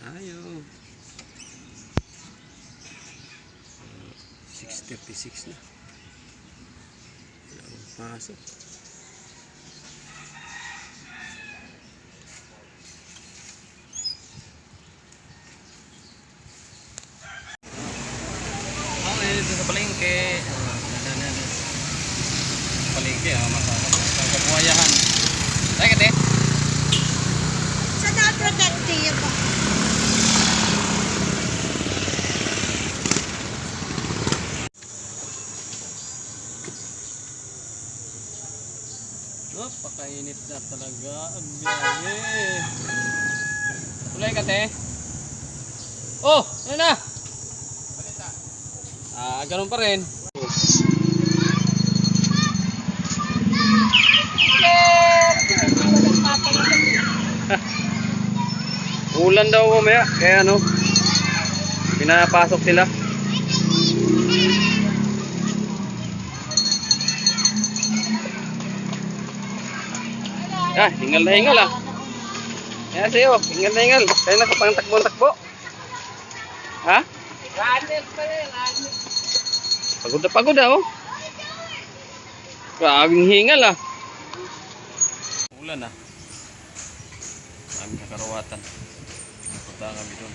Ayaw. 6:36 na. Pasok. Okay, dito sa palengke. Palengke, masarap. Kabuhayahan. Ay, kate. Sa na-protective. Napakainit na talaga ang biyahe. Tulay ka, te. Oh, ano na? Ganun pa rin. Ulan daw mamaya, kaya ano, pinapasok sila. Hingal na hingal ah. Kaya sa'yo, hingal na hingal. Kaya nakapang-takbo-takbo. Ha? Runner pa rin, runner. Pagod na pagod ah, oh. Grabing hingal ah. Ulan ah. Maraming kakarawatan. Punta kami doon.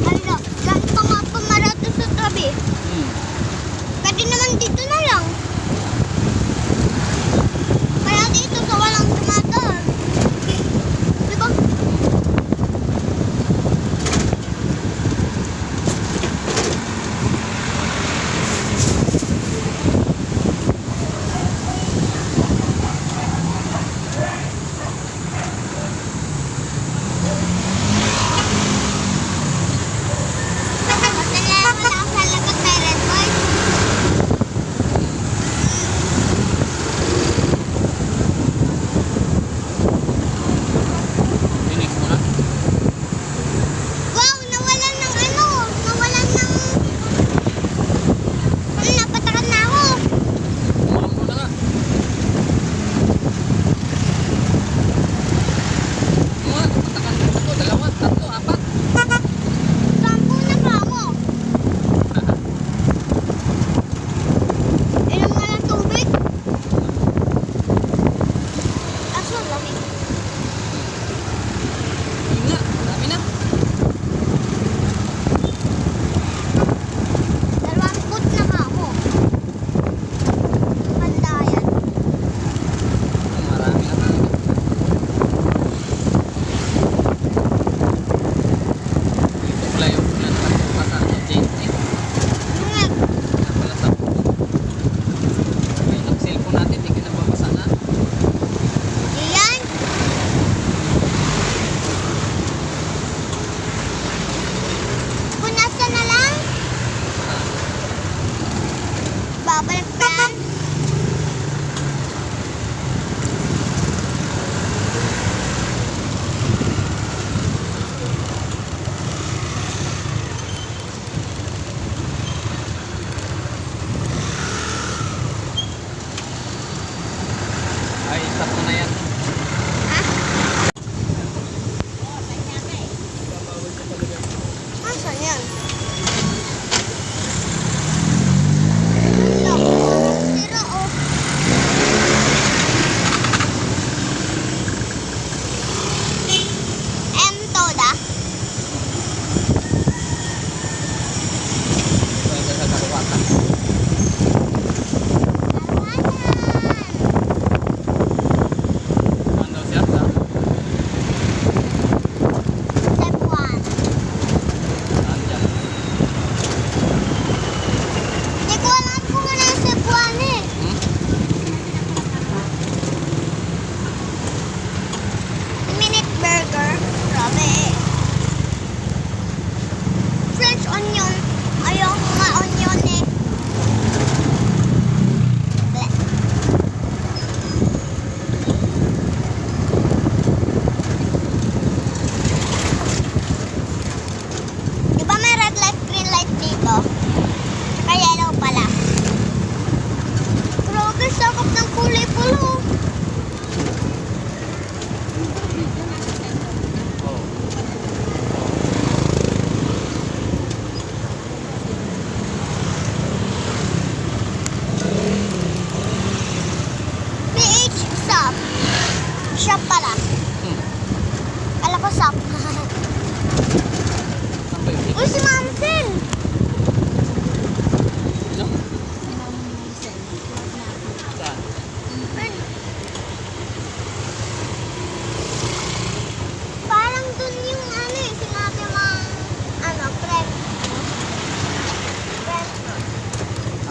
Halika.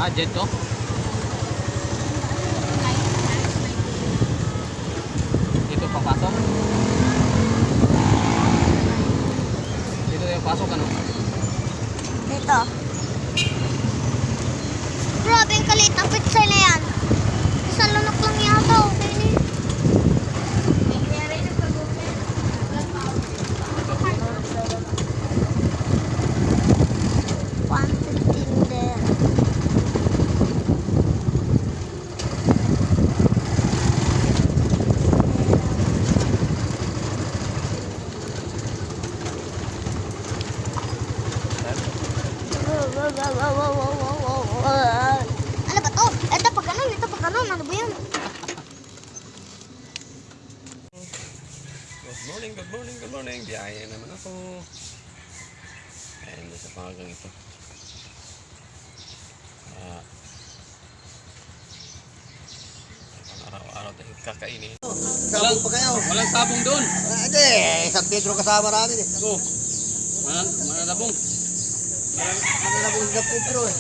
Ah, jet to? Dito papasok? Dito yung pasok ano? Dito. Grabe ang kalit ng pizza na yan. Isang lunok lang yata. Okay na. $1.15 there. Ano ba to? Ito pag ganun, ito pag ganun. Ano ba yun? Good morning, good morning. Biyaya naman ako. Ayan, sa pangagang ito. Araw-araw tayong kakainin. Sabong pa kayo. Walang sabong doon. Hindi, San Pedro kasama namin eh. Oh, walang sabong. Ano na po San Pedro eh.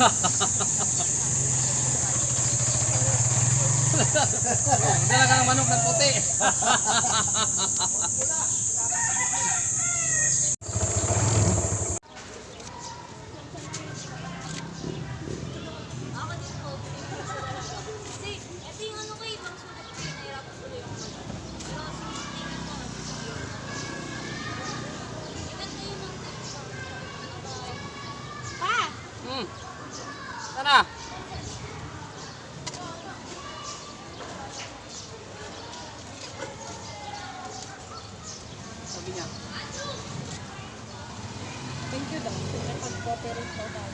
Dala ka ng manok ng puti. Sana. Sabi niya. Thank you daw. Pag-cooperate daw.